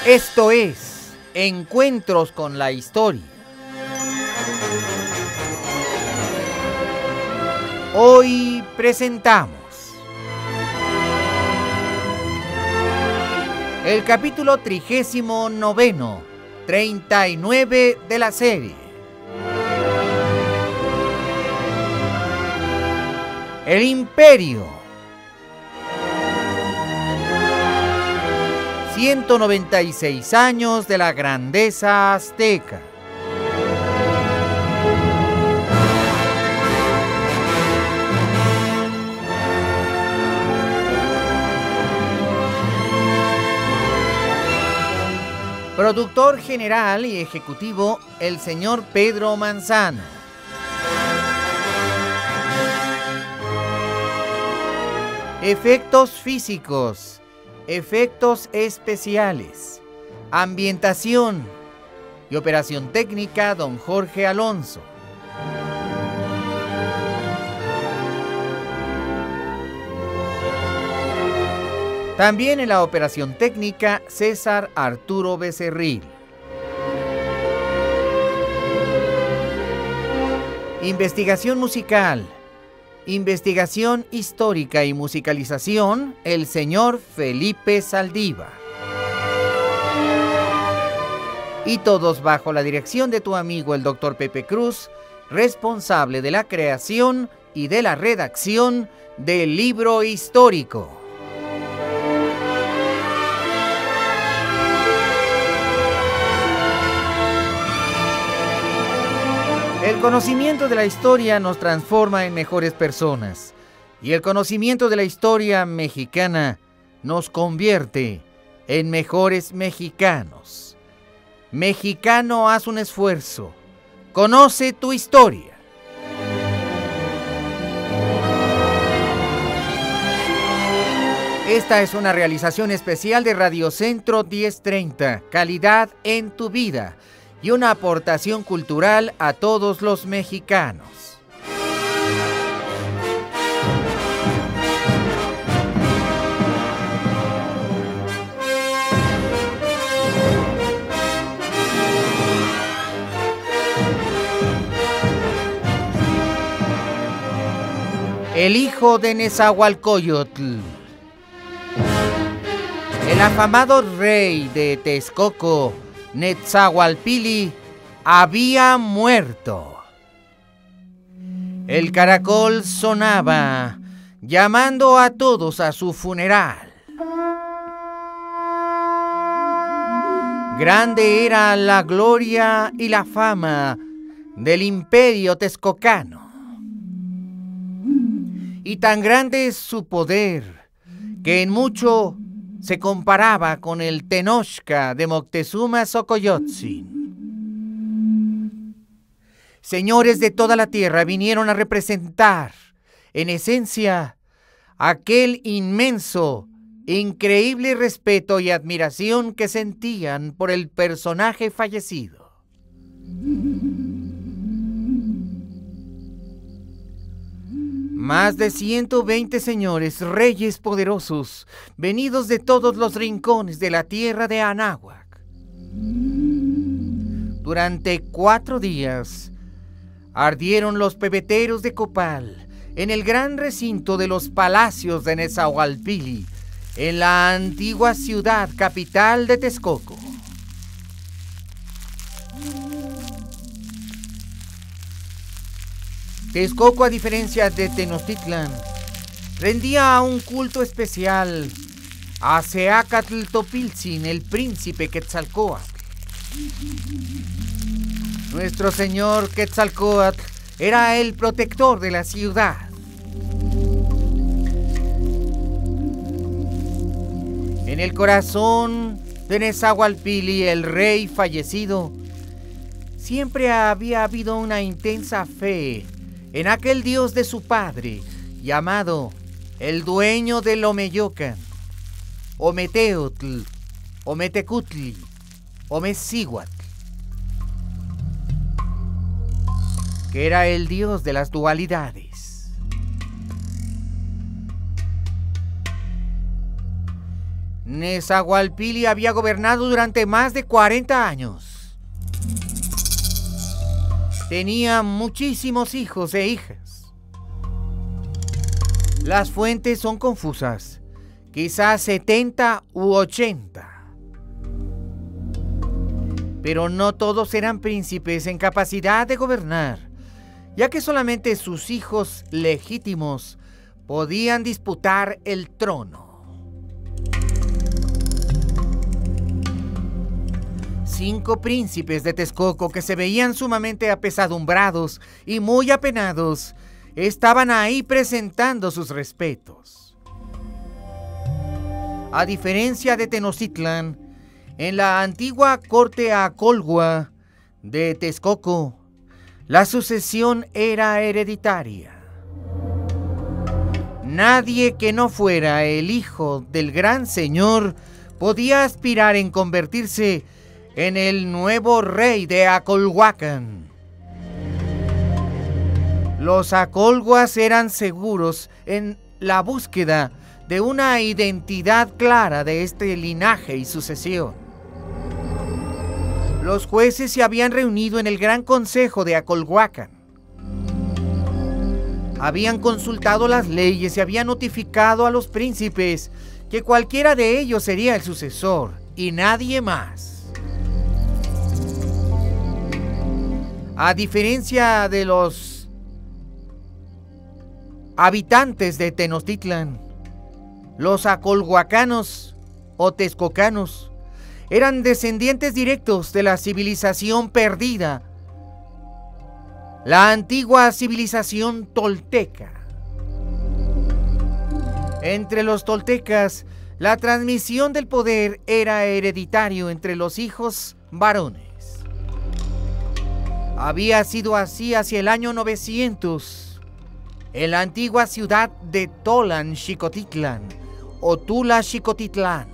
Esto es Encuentros con la Historia. Hoy presentamos el capítulo 39, 39 de la serie. El Imperio. 196 años de la grandeza azteca. Productor general y ejecutivo, el señor Pedro Manzano. Efectos físicos. Efectos especiales, ambientación y operación técnica, don Jorge Alonso. También en la operación técnica, César Arturo Becerril. Investigación musical. Investigación histórica y musicalización, el señor Felipe Saldívar. Y todos bajo la dirección de tu amigo el doctor Pepe Cruz, responsable de la creación y de la redacción del libro histórico. El conocimiento de la historia nos transforma en mejores personas, y el conocimiento de la historia mexicana nos convierte en mejores mexicanos. Mexicano, haz un esfuerzo. Conoce tu historia. Esta es una realización especial de Radio Centro 1030, calidad en tu vida, y una aportación cultural a todos los mexicanos. El hijo de Nezahualcóyotl, el afamado rey de Texcoco, Netzahualpili, había muerto. El caracol sonaba, llamando a todos a su funeral. Grande era la gloria y la fama del imperio texcocano, y tan grande es su poder que en mucho se comparaba con el Tenochca de Moctezuma Xocoyotzin. Señores de toda la tierra vinieron a representar, en esencia, aquel inmenso, increíble respeto y admiración que sentían por el personaje fallecido. Más de 120 señores, reyes poderosos, venidos de todos los rincones de la tierra de Anáhuac. Durante 4 días, ardieron los pebeteros de copal en el gran recinto de los palacios de Nezahualpili, en la antigua ciudad capital de Texcoco. Texcoco, a diferencia de Tenochtitlan, rendía un culto especial a Seacatl Topiltzin, el príncipe Quetzalcóatl. Nuestro señor Quetzalcóatl era el protector de la ciudad. En el corazón de Nezahualpili, el rey fallecido, siempre había habido una intensa fe en aquel dios de su padre, llamado el dueño del Omeyocan, Ometeotl, Ometecutli, o Mexíhuatl, que era el dios de las dualidades. Nezahualpilli había gobernado durante más de 40 años. Tenía muchísimos hijos e hijas. Las fuentes son confusas, quizás 70 u 80. Pero no todos eran príncipes en capacidad de gobernar, ya que solamente sus hijos legítimos podían disputar el trono. 5 príncipes de Texcoco, que se veían sumamente apesadumbrados y muy apenados, estaban ahí presentando sus respetos. A diferencia de Tenochtitlan, en la antigua corte Acolhua de Texcoco, la sucesión era hereditaria. Nadie que no fuera el hijo del gran señor podía aspirar en convertirse en el nuevo rey de Acolhuacan. Los acolhuas eran seguros en la búsqueda de una identidad clara de este linaje y sucesión. Los jueces se habían reunido en el Gran Consejo de Acolhuacan. Habían consultado las leyes y habían notificado a los príncipes que cualquiera de ellos sería el sucesor y nadie más. A diferencia de los habitantes de Tenochtitlan, los acolhuacanos o texcocanos eran descendientes directos de la civilización perdida, la antigua civilización tolteca. Entre los toltecas, la transmisión del poder era hereditario entre los hijos varones. Había sido así hacia el año 900, en la antigua ciudad de Tolan Xicotitlán o Tula Xicotitlán,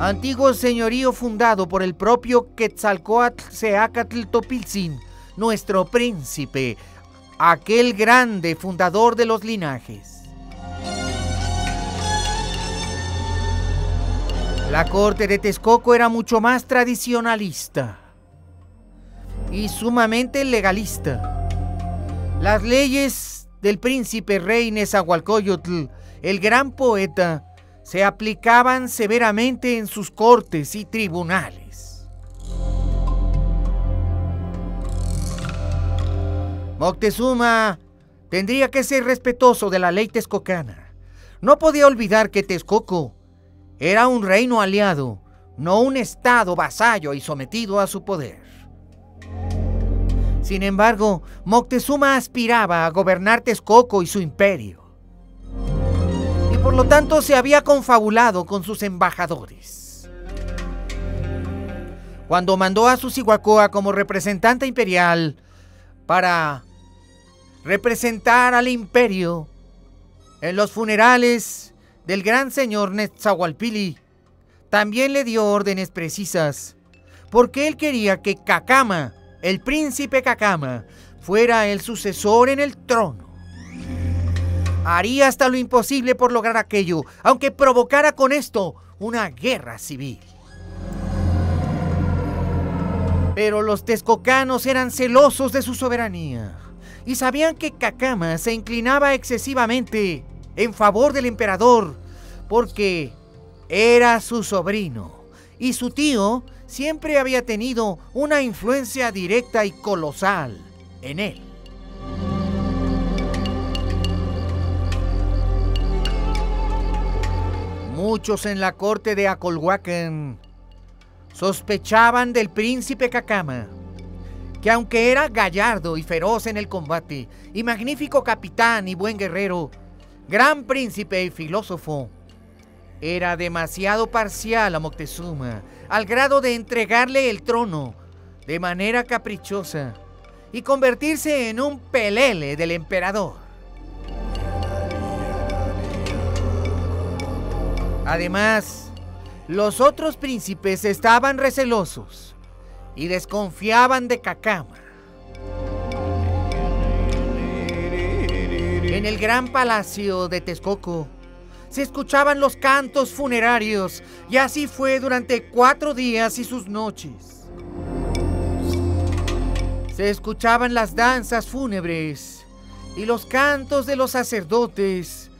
antiguo señorío fundado por el propio Quetzalcóatl Seacatl Topiltzin, nuestro príncipe, aquel grande fundador de los linajes. La corte de Texcoco era mucho más tradicionalista y sumamente legalista. Las leyes del príncipe rey Nezahualcóyotl, el gran poeta, se aplicaban severamente en sus cortes y tribunales. Moctezuma tendría que ser respetuoso de la ley texcocana. No podía olvidar que Texcoco era un reino aliado, no un estado vasallo y sometido a su poder. Sin embargo, Moctezuma aspiraba a gobernar Texcoco y su imperio, y por lo tanto se había confabulado con sus embajadores. Cuando mandó a Susihuacoa como representante imperial para representar al imperio en los funerales del gran señor Nezahualpilli, también le dio órdenes precisas, porque él quería que Cacama, el príncipe Cacama, fuera el sucesor en el trono. Haría hasta lo imposible por lograr aquello, aunque provocara con esto una guerra civil. Pero los texcocanos eran celosos de su soberanía y sabían que Cacama se inclinaba excesivamente en favor del emperador porque era su sobrino y su tío siempre había tenido una influencia directa y colosal en él. Muchos en la corte de Acolhuacan sospechaban del príncipe Cacama, que aunque era gallardo y feroz en el combate, y magnífico capitán y buen guerrero, gran príncipe y filósofo, era demasiado parcial a Moctezuma, al grado de entregarle el trono de manera caprichosa y convertirse en un pelele del emperador. Además, Los otros príncipes estaban recelosos y desconfiaban de Cacama. En el gran palacio de Texcoco se escuchaban los cantos funerarios, y así fue durante 4 días y sus noches. Se escuchaban las danzas fúnebres y los cantos de los sacerdotes,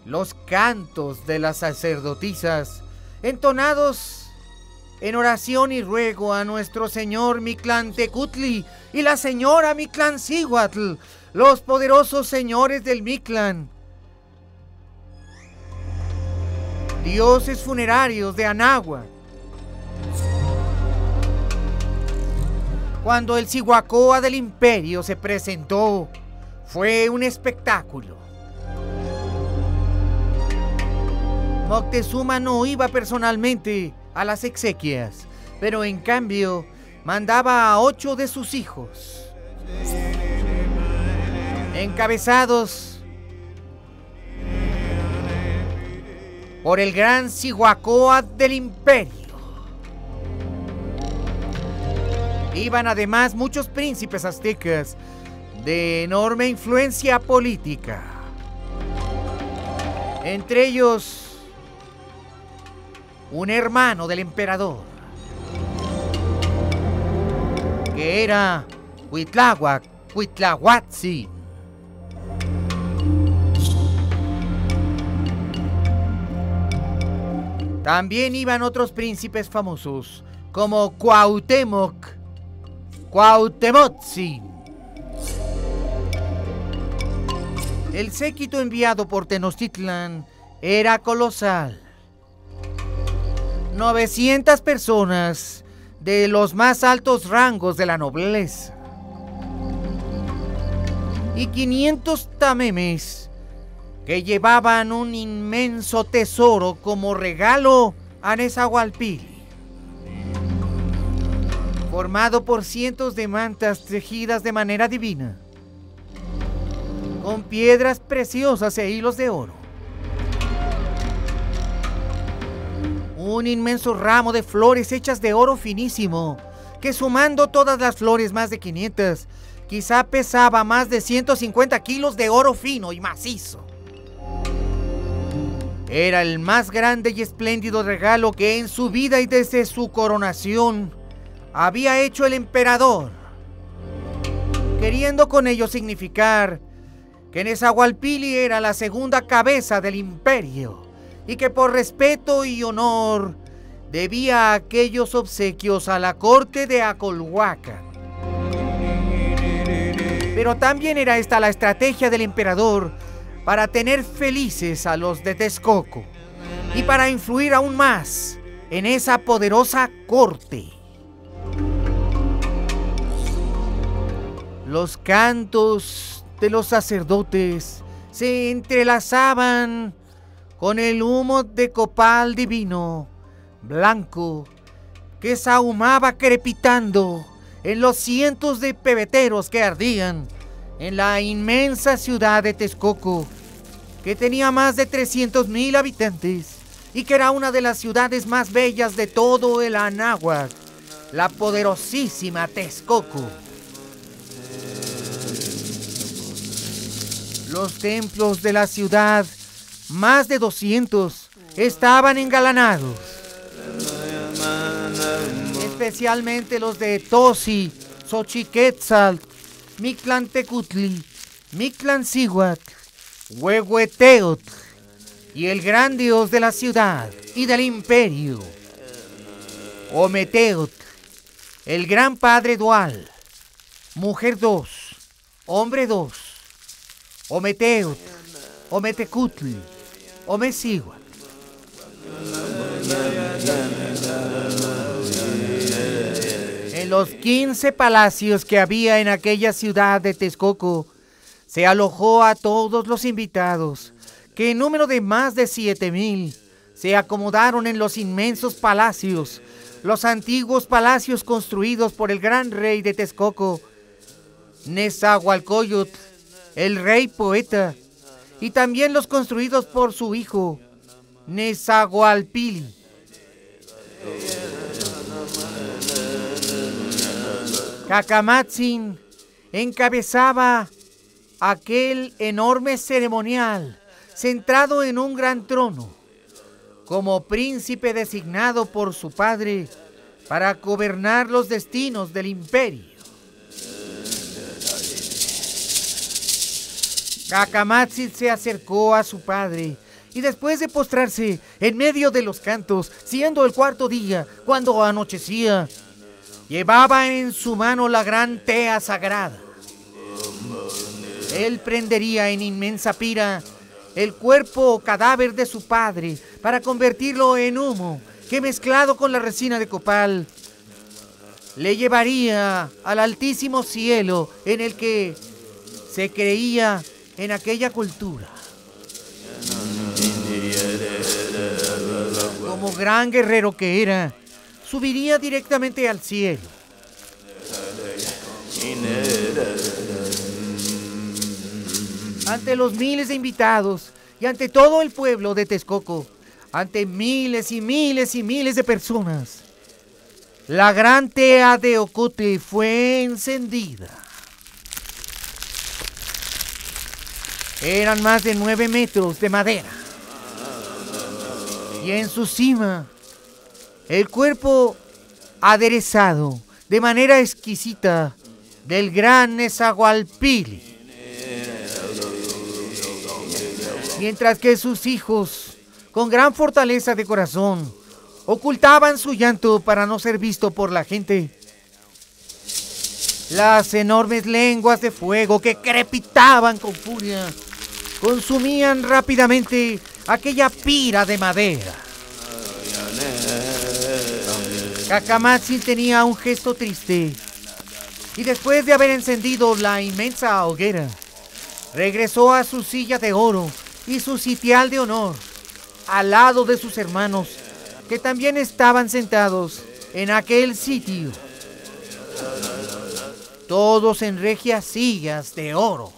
los cantos de las sacerdotisas, entonados en oración y ruego a nuestro señor Mictlantecutli y la señora Mictlancíhuatl, los poderosos señores del Mictlán, dioses funerarios de Anáhuac. Cuando el Cihuacoa del imperio se presentó, fue un espectáculo. Moctezuma no iba personalmente a las exequias, pero en cambio mandaba a 8 de sus hijos, encabezados por el gran Cihuacoa del imperio. Iban además muchos príncipes aztecas de enorme influencia política, entre ellos un hermano del emperador, que era Cuitláhuac Cuitlahuatzin. También iban otros príncipes famosos, como Cuauhtemotzin. El séquito enviado por Tenochtitlan era colosal. 900 personas de los más altos rangos de la nobleza y 500 tamemes que llevaban un inmenso tesoro como regalo a Nezahualpilli, formado por cientos de mantas tejidas de manera divina, con piedras preciosas e hilos de oro. Un inmenso ramo de flores hechas de oro finísimo, que sumando todas las flores, más de 500, quizá pesaba más de 150 kilos de oro fino y macizo. Era el más grande y espléndido regalo que en su vida y desde su coronación había hecho el emperador, queriendo con ello significar que Nezahualpilli era la segunda cabeza del imperio y que por respeto y honor debía aquellos obsequios a la corte de Acolhuacan. Pero también era esta la estrategia del emperador para tener felices a los de Texcoco y para influir aún más en esa poderosa corte. Los cantos de los sacerdotes se entrelazaban con el humo de copal divino, blanco, que sahumaba crepitando en los cientos de pebeteros que ardían en la inmensa ciudad de Texcoco, que tenía más de 300,000 habitantes y que era una de las ciudades más bellas de todo el Anáhuac, la poderosísima Texcoco. Los templos de la ciudad, más de 200, estaban engalanados, especialmente los de Tosi, Xochiquetzal, Mictlantecutli, Mictlancíhuatl, Huehueteotl y el gran dios de la ciudad y del imperio, Ometeotl, el gran padre dual, mujer 2, hombre 2, Ometeotl, Ometecutli, Omecíhuatl. En los 15 palacios que había en aquella ciudad de Texcoco, se alojó a todos los invitados, que en número de más de 7,000 se acomodaron en los inmensos palacios, los antiguos palacios construidos por el gran rey de Texcoco, Nezahualcóyotl, el rey poeta, y también los construidos por su hijo, Nezahualpilli, Cacamatzin encabezaba aquel enorme ceremonial centrado en un gran trono, como príncipe designado por su padre para gobernar los destinos del imperio. Cacamatzin se acercó a su padre y después de postrarse en medio de los cantos, siendo el cuarto día, cuando anochecía, llevaba en su mano la gran tea sagrada. Él prendería en inmensa pira el cuerpo o cadáver de su padre para convertirlo en humo que, mezclado con la resina de copal, le llevaría al altísimo cielo en el que se creía en aquella cultura. Como gran guerrero que era, subiría directamente al cielo. Ante los miles de invitados y ante todo el pueblo de Texcoco, ante miles y miles y miles de personas, la gran tea de Ocote fue encendida. Eran más de 9 metros de madera. Y en su cima, el cuerpo aderezado de manera exquisita del gran Nezahualpilli. Mientras que sus hijos, con gran fortaleza de corazón, ocultaban su llanto para no ser visto por la gente. Las enormes lenguas de fuego que crepitaban con furia consumían rápidamente aquella pira de madera. Cacamatzin tenía un gesto triste y después de haber encendido la inmensa hoguera, regresó a su silla de oro y su sitial de honor al lado de sus hermanos que también estaban sentados en aquel sitio, todos en regias sillas de oro.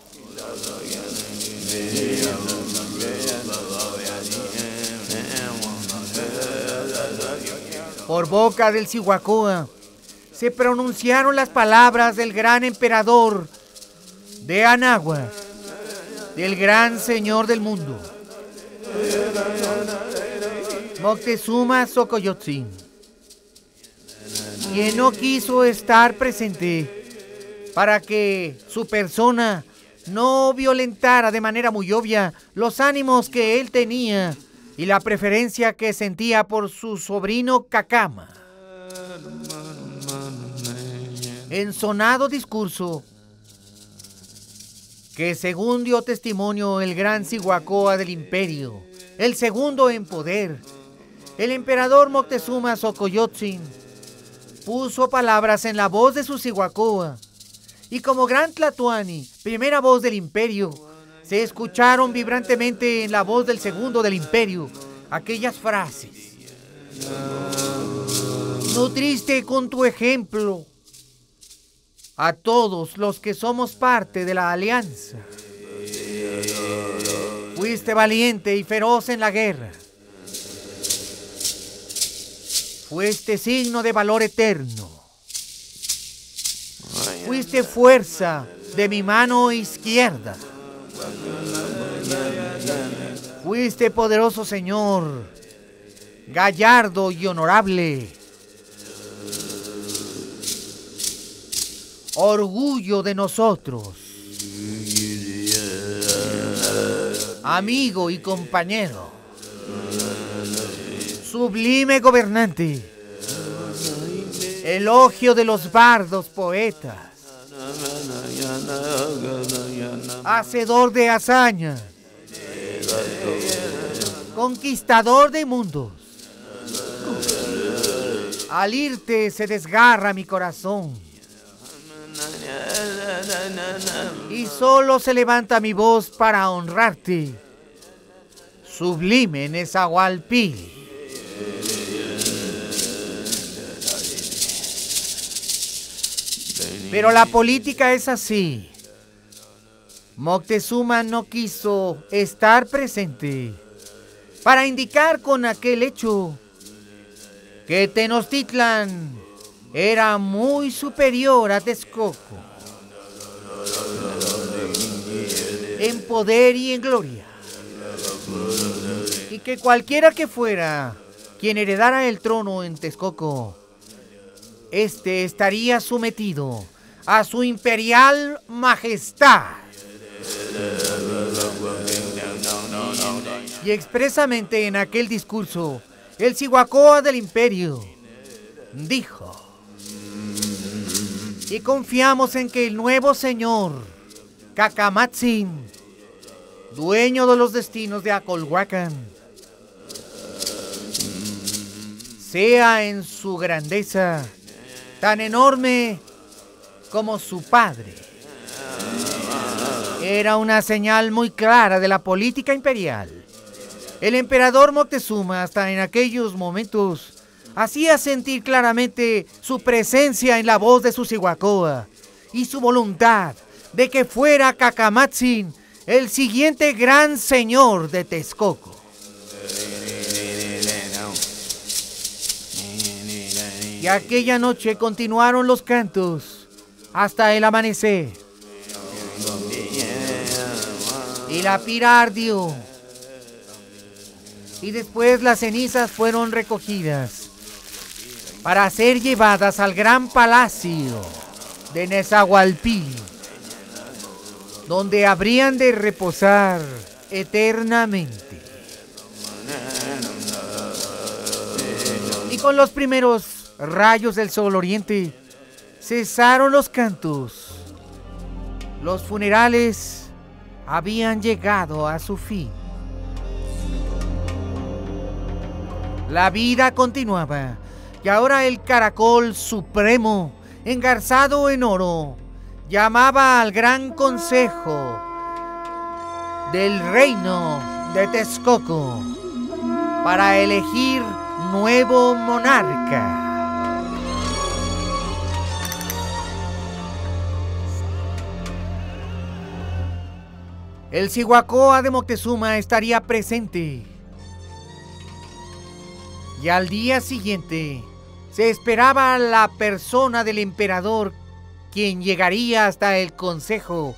Por boca del Cihuacóa se pronunciaron las palabras del gran emperador de Anáhuac, del gran señor del mundo, Moctezuma Xocoyotzin, quien no quiso estar presente para que su persona no violentara de manera muy obvia los ánimos que él tenía y la preferencia que sentía por su sobrino Cacama. En sonado discurso, que según dio testimonio el gran Cihuacóa del imperio, el segundo en poder, el emperador Moctezuma Xocoyotzin puso palabras en la voz de su Cihuacóa, y como gran Tlatoani, primera voz del imperio, se escucharon vibrantemente en la voz del segundo del imperio aquellas frases: nutriste con tu ejemplo a todos los que somos parte de la alianza. Fuiste valiente y feroz en la guerra. Fuiste signo de valor eterno. Fuiste fuerza de mi mano izquierda. Fuiste poderoso señor, gallardo y honorable. Orgullo de nosotros. Amigo y compañero. Sublime gobernante. Elogio de los bardos poetas. Hacedor de hazañas. Conquistador de mundos. Al irte se desgarra mi corazón. Y solo se levanta mi voz para honrarte. Sublime Nezahualpilli. Pero la política es así. Moctezuma no quiso estar presente para indicar con aquel hecho que Tenochtitlan era muy superior a Texcoco en poder y en gloria, y que cualquiera que fuera quien heredara el trono en Texcoco, este estaría sometido a su imperial majestad. Y expresamente en aquel discurso, el Cihuacóa del imperio dijo: y confiamos en que el nuevo señor Cacamatzin, dueño de los destinos de Acolhuacan, sea en su grandeza tan enorme como su padre. Era una señal muy clara de la política imperial. El emperador Moctezuma, hasta en aquellos momentos, hacía sentir claramente su presencia en la voz de su Cihuacóa y su voluntad de que fuera Cacamatzin el siguiente gran señor de Texcoco. Y aquella noche continuaron los cantos hasta el amanecer. Y la pira ardió. Y después las cenizas fueron recogidas para ser llevadas al gran palacio de Nezahualpilli, donde habrían de reposar eternamente. Y con los primeros rayos del sol oriente cesaron los cantos. Los funerales habían llegado a su fin. La vida continuaba, y ahora el caracol supremo, engarzado en oro, llamaba al gran consejo del reino de Texcoco para elegir nuevo monarca. El Cihuacóa de Moctezuma estaría presente. Y al día siguiente se esperaba la persona del emperador, quien llegaría hasta el consejo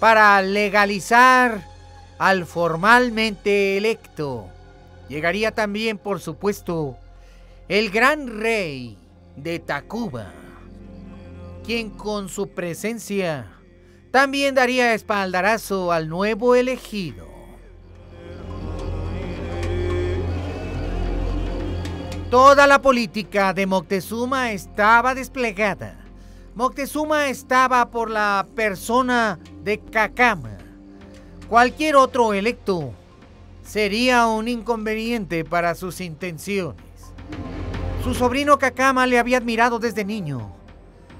para legalizar al formalmente electo. Llegaría también, por supuesto, el gran rey de Tacuba, quien con su presencia también daría espaldarazo al nuevo elegido. Toda la política de Moctezuma estaba desplegada. Moctezuma estaba por la persona de Cacama. Cualquier otro electo sería un inconveniente para sus intenciones. Su sobrino Cacama le había admirado desde niño.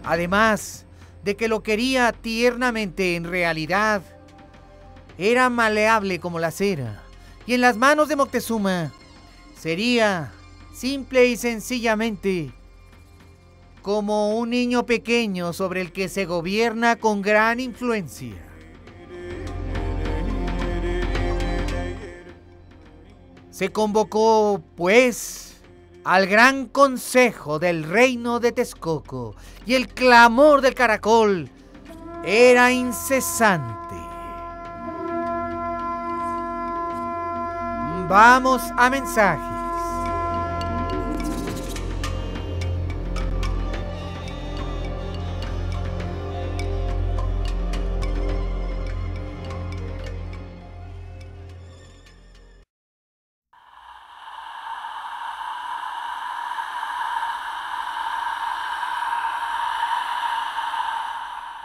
Además de que lo quería tiernamente, en realidad era maleable como la cera. Y en las manos de Moctezuma sería simple y sencillamente como un niño pequeño sobre el que se gobierna con gran influencia. Se convocó, pues, al gran consejo del reino de Texcoco, y el clamor del caracol era incesante. Vamos a mensajes.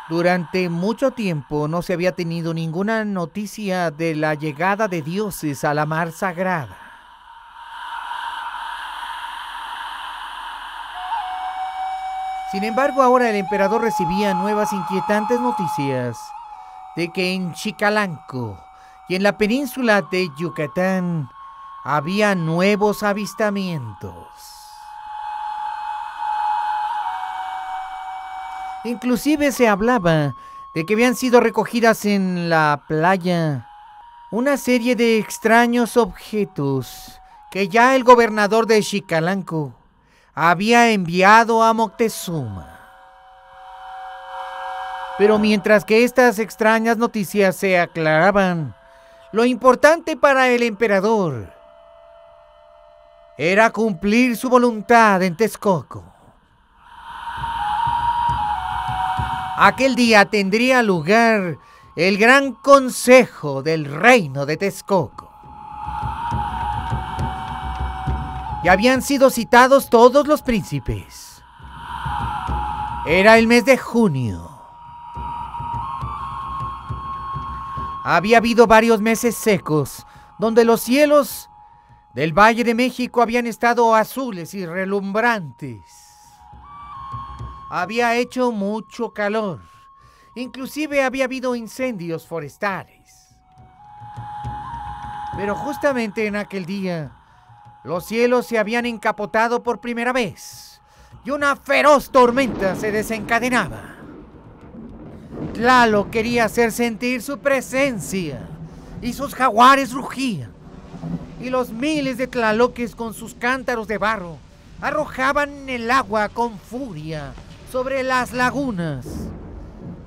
Durante mucho tiempo no se había tenido ninguna noticia de la llegada de dioses a la mar sagrada. Sin embargo, ahora el emperador recibía nuevas inquietantes noticias de que en Chicalanco y en la península de Yucatán había nuevos avistamientos. Inclusive se hablaba de que habían sido recogidas en la playa una serie de extraños objetos que ya el gobernador de Chicalanco había enviado a Moctezuma. Pero mientras que estas extrañas noticias se aclaraban, lo importante para el emperador era cumplir su voluntad en Texcoco. Aquel día tendría lugar el gran consejo del reino de Texcoco. Y habían sido citados todos los príncipes. Era el mes de junio. Había habido varios meses secos, donde los cielos del Valle de México habían estado azules y relumbrantes. Había hecho mucho calor, inclusive había habido incendios forestales. Pero justamente en aquel día, los cielos se habían encapotado por primera vez y una feroz tormenta se desencadenaba. Tlaloc quería hacer sentir su presencia y sus jaguares rugían. Y los miles de tlaloques con sus cántaros de barro arrojaban el agua con furia sobre las lagunas,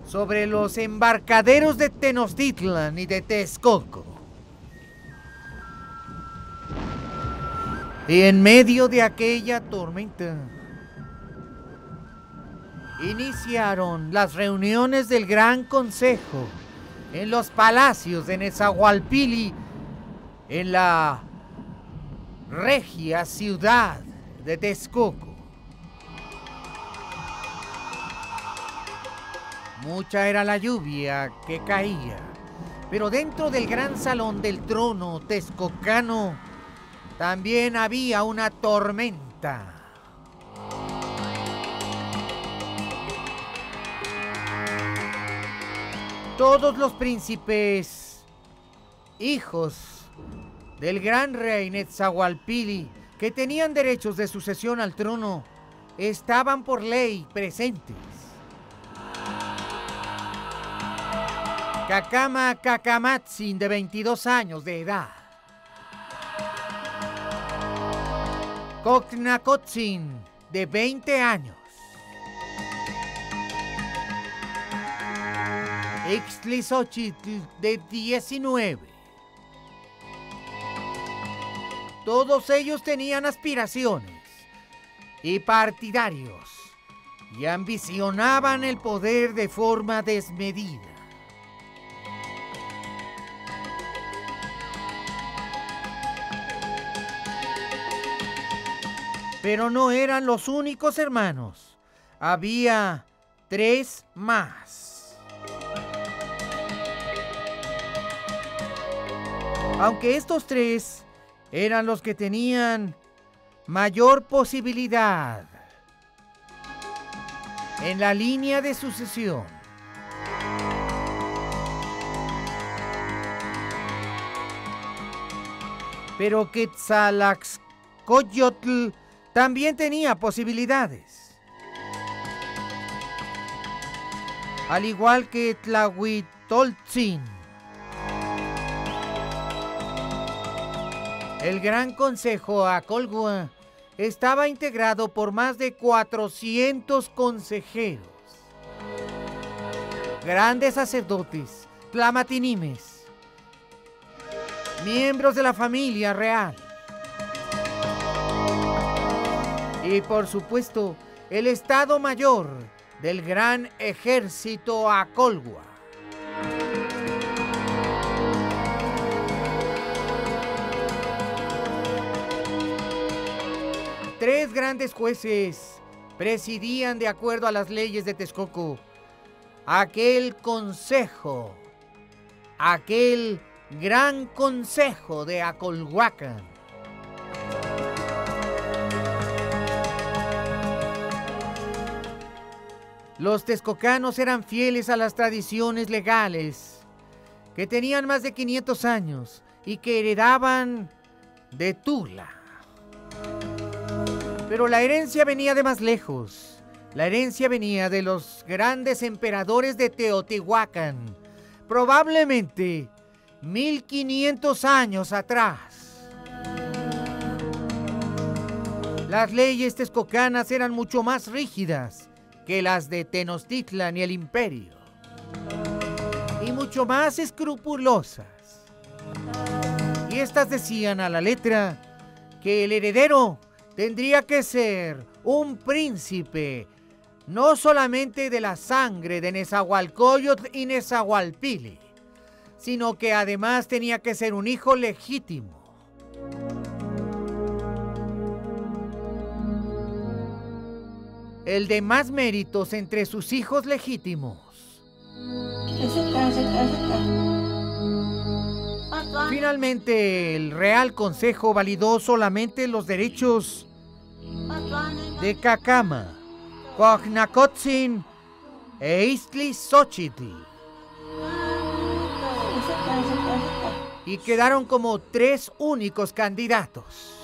sobre los embarcaderos de Tenochtitlan y de Texcoco. Y en medio de aquella tormenta, iniciaron las reuniones del Gran Consejo en los palacios de Nezahualpilli, en la regia ciudad de Texcoco. Mucha era la lluvia que caía, pero dentro del gran salón del trono texcocano también había una tormenta. Todos los príncipes, hijos del gran rey Nezahualpilli, que tenían derechos de sucesión al trono, estaban por ley presentes. Cacama Cacamatzin, de 22 años de edad. Cocnacotzin, de 20 años. Ixtlilxochitl, de 19. Todos ellos tenían aspiraciones y partidarios y ambicionaban el poder de forma desmedida. Pero no eran los únicos hermanos. Había 3 más. Aunque estos 3 eran los que tenían mayor posibilidad en la línea de sucesión. Pero Quetzalcoyotl también tenía posibilidades. Al igual que Tlahuitoltzin. El Gran Consejo Acolgua estaba integrado por más de 400 consejeros, grandes sacerdotes, tlamatinimes, miembros de la familia real y, por supuesto, el Estado Mayor del Gran Ejército Acolgua. Tres grandes jueces presidían de acuerdo a las leyes de Texcoco aquel consejo, aquel Gran Consejo de Acolhuacan. Los texcocanos eran fieles a las tradiciones legales que tenían más de 500 años y que heredaban de Tula. Pero la herencia venía de más lejos. La herencia venía de los grandes emperadores de Teotihuacán, probablemente 1500 años atrás. Las leyes texcocanas eran mucho más rígidas que las de Tenochtitlan y el imperio, y mucho más escrupulosas. Y estas decían a la letra que el heredero tendría que ser un príncipe, no solamente de la sangre de Nezahualcóyotl y Nezahualpili, sino que además tenía que ser un hijo legítimo. El de más méritos entre sus hijos legítimos. Finalmente, el Real Consejo validó solamente los derechos de Cacama, Coajnacotzin e Iztlixóchitl, y quedaron como 3 únicos candidatos.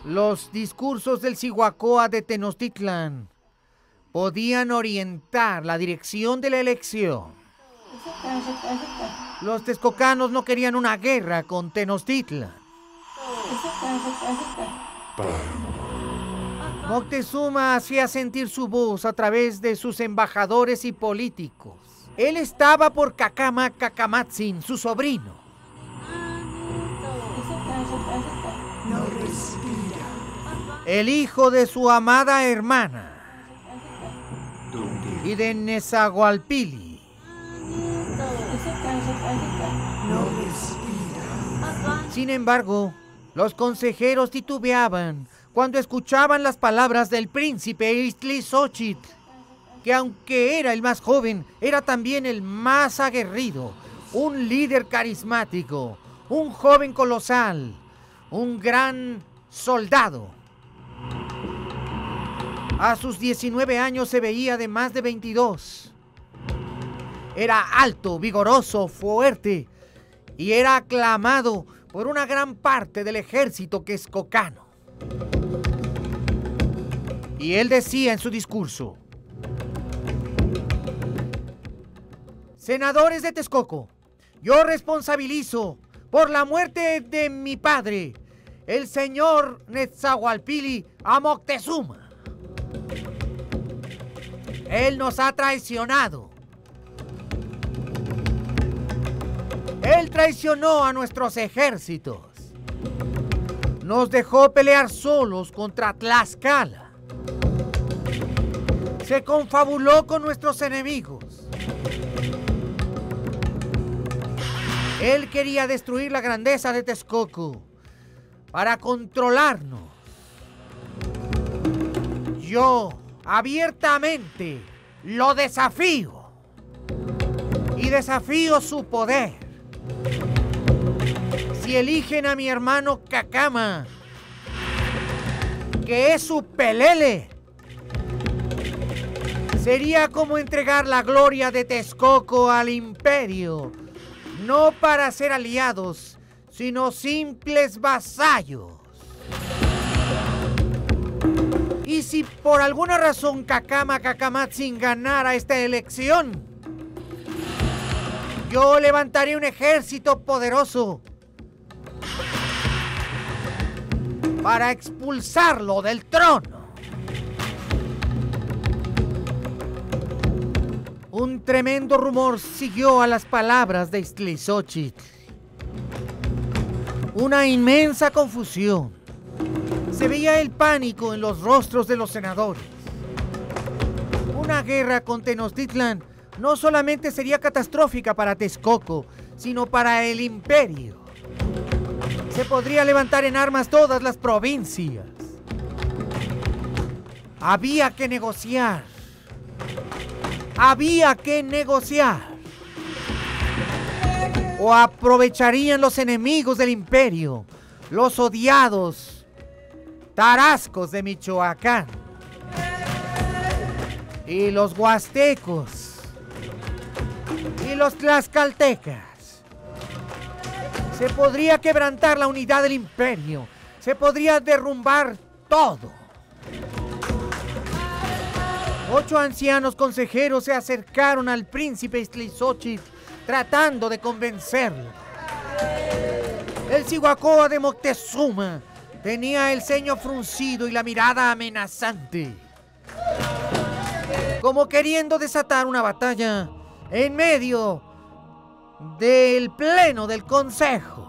Los discursos del Cihuacóatl de Tenochtitlan podían orientar la dirección de la elección. Los texcocanos no querían una guerra con Tenochtitlan. Moctezuma hacía sentir su voz a través de sus embajadores y políticos. Él estaba por Cacama Cacamatzin, su sobrino. El hijo de su amada hermana y de Nezahualpili. Sin embargo, los consejeros titubeaban cuando escuchaban las palabras del príncipe Iztlixóchitl, que aunque era el más joven, era también el más aguerrido, un líder carismático, un joven colosal, un gran soldado. A sus 19 años se veía de más de 22. Era alto, vigoroso, fuerte, y era aclamado por una gran parte del ejército texcocano. Y él decía en su discurso: senadores de Texcoco, yo responsabilizo por la muerte de mi padre, el señor Nezahualpili, a Moctezuma. Él nos ha traicionado. Él traicionó a nuestros ejércitos. Nos dejó pelear solos contra Tlaxcala. Se confabuló con nuestros enemigos. Él quería destruir la grandeza de Texcoco para controlarnos. Yo abiertamente lo desafío y desafío su poder. Si eligen a mi hermano Cacama, que es su pelele, sería como entregar la gloria de Texcoco al imperio, no para ser aliados, sino simples vasallos. Y si por alguna razón Cacama Cacamatzin ganara esta elección, yo levantaré un ejército poderoso para expulsarlo del trono. Un tremendo rumor siguió a las palabras de Iztlixóchitl. Una inmensa confusión. Se veía el pánico en los rostros de los senadores. Una guerra con Tenochtitlan no solamente sería catastrófica para Texcoco, sino para el imperio. Se podría levantar en armas todas las provincias. Había que negociar. Había que negociar. O aprovecharían los enemigos del imperio, los odiados tarascos de Michoacán y los huastecos y los tlaxcaltecas. Se podría quebrantar la unidad del imperio. Se podría derrumbar todo. 8 ancianos consejeros se acercaron al príncipe Iztlixóchitl tratando de convencerlo. El Cihuacóa de Moctezuma tenía el ceño fruncido y la mirada amenazante, como queriendo desatar una batalla en medio del pleno del consejo.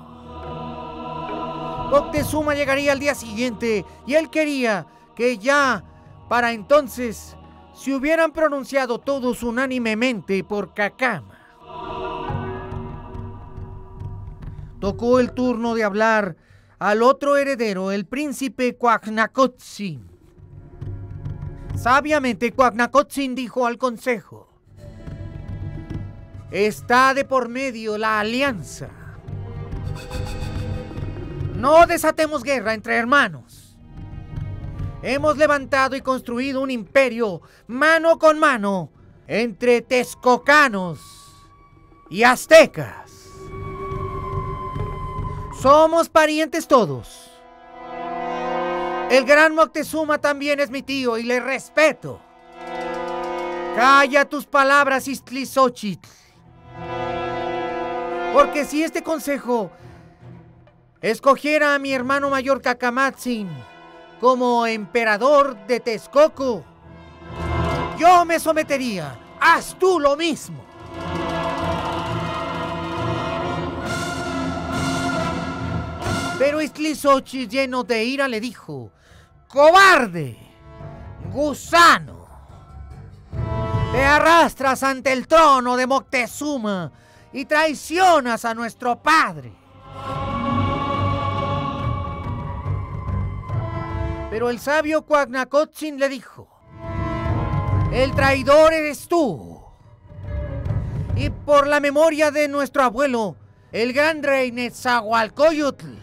Moctezuma llegaría al día siguiente y él quería que ya para entonces se hubieran pronunciado todos unánimemente por Cacama. Tocó el turno de hablar al otro heredero, el príncipe Cuauhnacotzin. Sabiamente Cuauhnacotzin dijo al consejo: está de por medio la alianza. No desatemos guerra entre hermanos. Hemos levantado y construido un imperio mano con mano entre texcocanos y aztecas. Somos parientes todos. El gran Moctezuma también es mi tío y le respeto. Calla tus palabras, Iztlizóchitl. Porque si este consejo escogiera a mi hermano mayor Cacamatzin como emperador de Texcoco, yo me sometería. Haz tú lo mismo. Pero Iztlizóchitl, lleno de ira, le dijo: ¡cobarde! ¡Gusano! Te arrastras ante el trono de Moctezuma y traicionas a nuestro padre. Pero el sabio Cuauhnacotzin le dijo: el traidor eres tú. Y por la memoria de nuestro abuelo, el gran rey Netzahualcóyotl,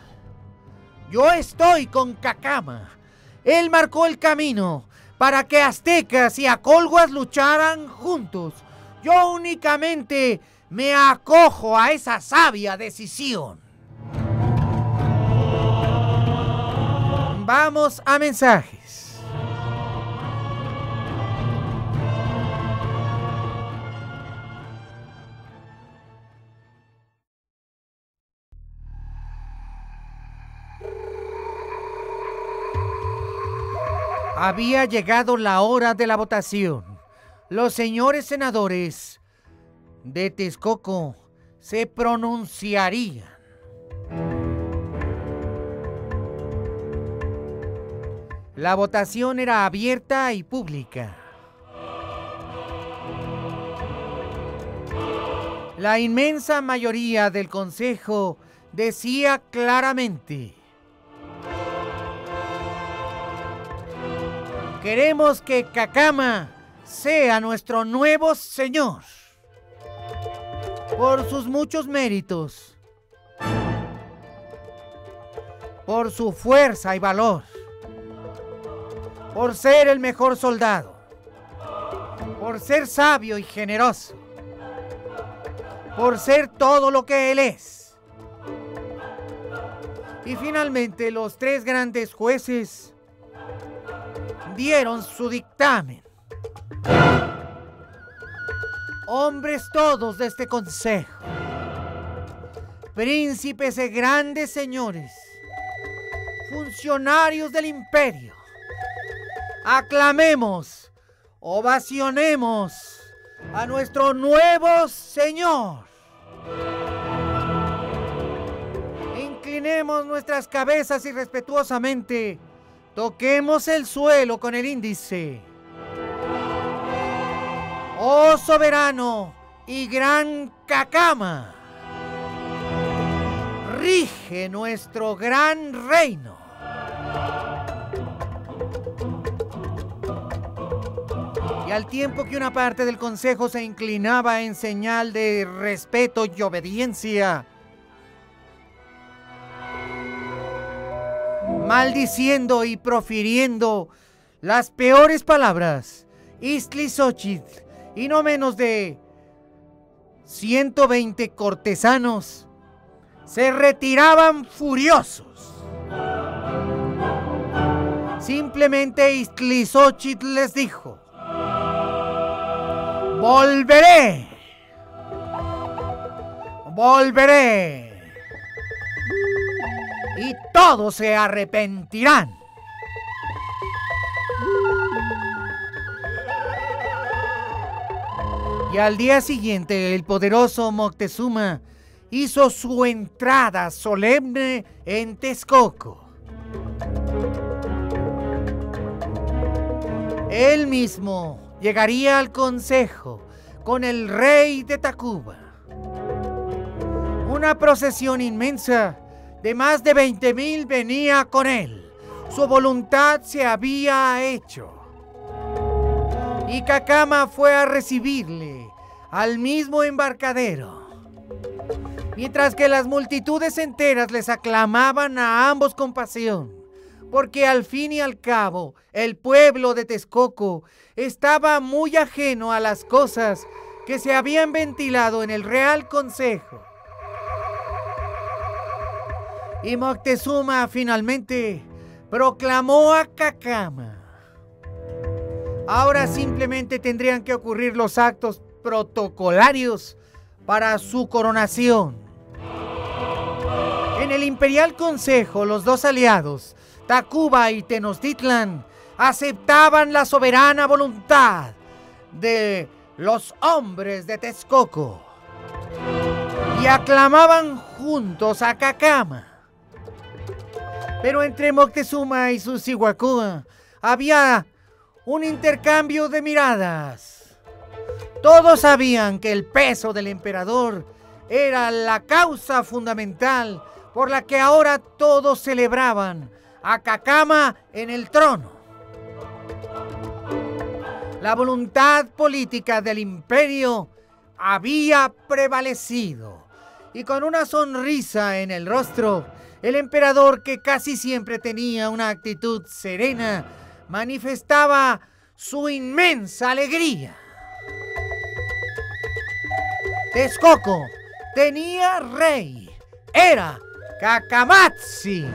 yo estoy con Cacama. Él marcó el camino para que aztecas y acolhuas lucharan juntos. Yo únicamente me acojo a esa sabia decisión. Vamos a mensajes. Había llegado la hora de la votación. Los señores senadores de Texcoco se pronunciarían. La votación era abierta y pública. La inmensa mayoría del consejo decía claramente: queremos que Cacama sea nuestro nuevo señor, por sus muchos méritos, por su fuerza y valor, por ser el mejor soldado, por ser sabio y generoso, por ser todo lo que él es. Y finalmente los tres grandes jueces dieron su dictamen. Hombres todos de este consejo, príncipes y grandes señores, funcionarios del imperio, aclamemos, ovacionemos a nuestro nuevo señor. Inclinemos nuestras cabezas y respetuosamente toquemos el suelo con el índice. Oh soberano y gran Cacama, rige nuestro gran reino. Y al tiempo que una parte del consejo se inclinaba en señal de respeto y obediencia, maldiciendo y profiriendo las peores palabras, Iztlizóchitl y no menos de 120 cortesanos se retiraban furiosos. Simplemente Iztlizóchitl les dijo: volveré, volveré. y todos se arrepentirán. Y al día siguiente el poderoso Moctezuma hizo su entrada solemne en Texcoco. Él mismo llegaría al consejo con el rey de Tacuba. Una procesión inmensa de más de 20,000 venía con él. Su voluntad se había hecho. Y Cacama fue a recibirle al mismo embarcadero. Mientras que las multitudes enteras les aclamaban a ambos con pasión, porque al fin y al cabo el pueblo de Texcoco estaba muy ajeno a las cosas que se habían ventilado en el Real Consejo. Y Moctezuma finalmente proclamó a Cacama. Ahora simplemente tendrían que ocurrir los actos protocolarios para su coronación. En el Imperial Consejo, los dos aliados, Tacuba y Tenochtitlan, aceptaban la soberana voluntad de los hombres de Texcoco y aclamaban juntos a Cacama. Pero entre Moctezuma y Susihuacua había un intercambio de miradas. Todos sabían que el peso del emperador era la causa fundamental por la que ahora todos celebraban a Cacama en el trono. La voluntad política del imperio había prevalecido, y con una sonrisa en el rostro, el emperador, que casi siempre tenía una actitud serena, manifestaba su inmensa alegría. Texcoco tenía rey, era Cacamatzi.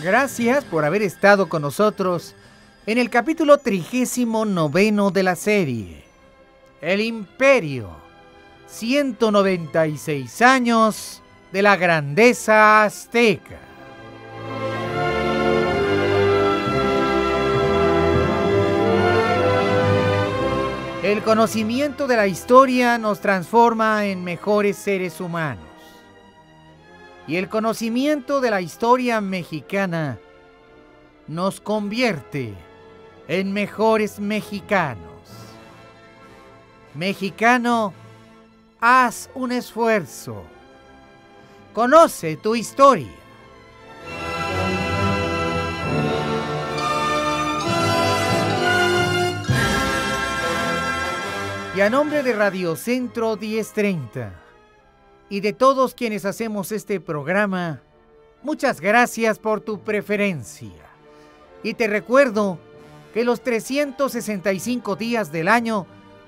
Gracias por haber estado con nosotros en el capítulo 39 de la serie, El Imperio, 196 años de la grandeza azteca. El conocimiento de la historia nos transforma en mejores seres humanos. Y el conocimiento de la historia mexicana nos convierte en mejores mexicanos. Mexicano, haz un esfuerzo. Conoce tu historia. Y a nombre de Radio Centro 1030 y de todos quienes hacemos este programa, muchas gracias por tu preferencia. Y te recuerdo que los 365 días del año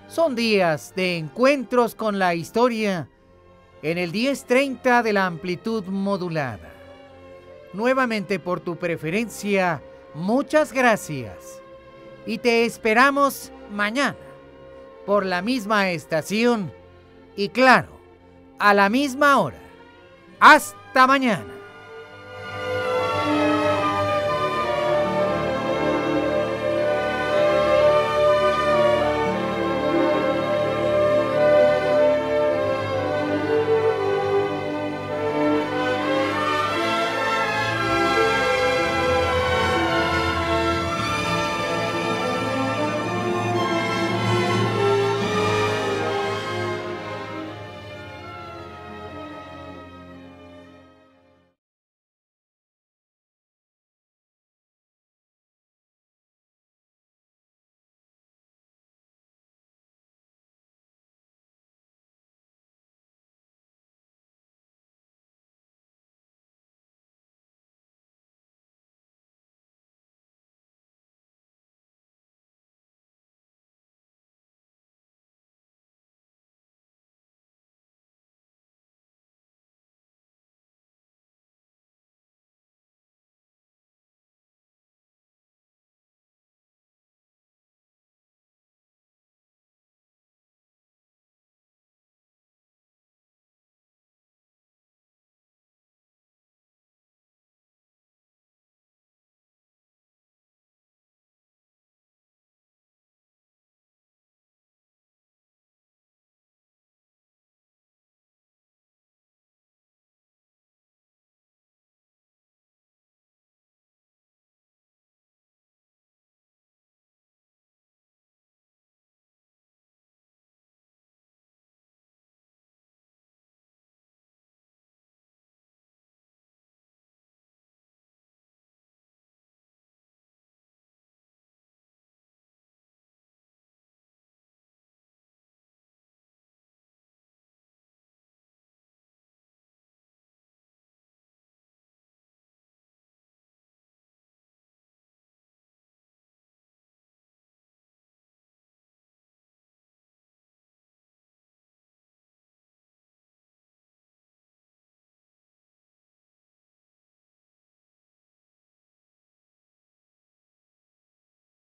son días de encuentros con la historia en el 1030 de la amplitud modulada. Nuevamente por tu preferencia, muchas gracias. Y te esperamos mañana por la misma estación y claro, a la misma hora. Hasta mañana.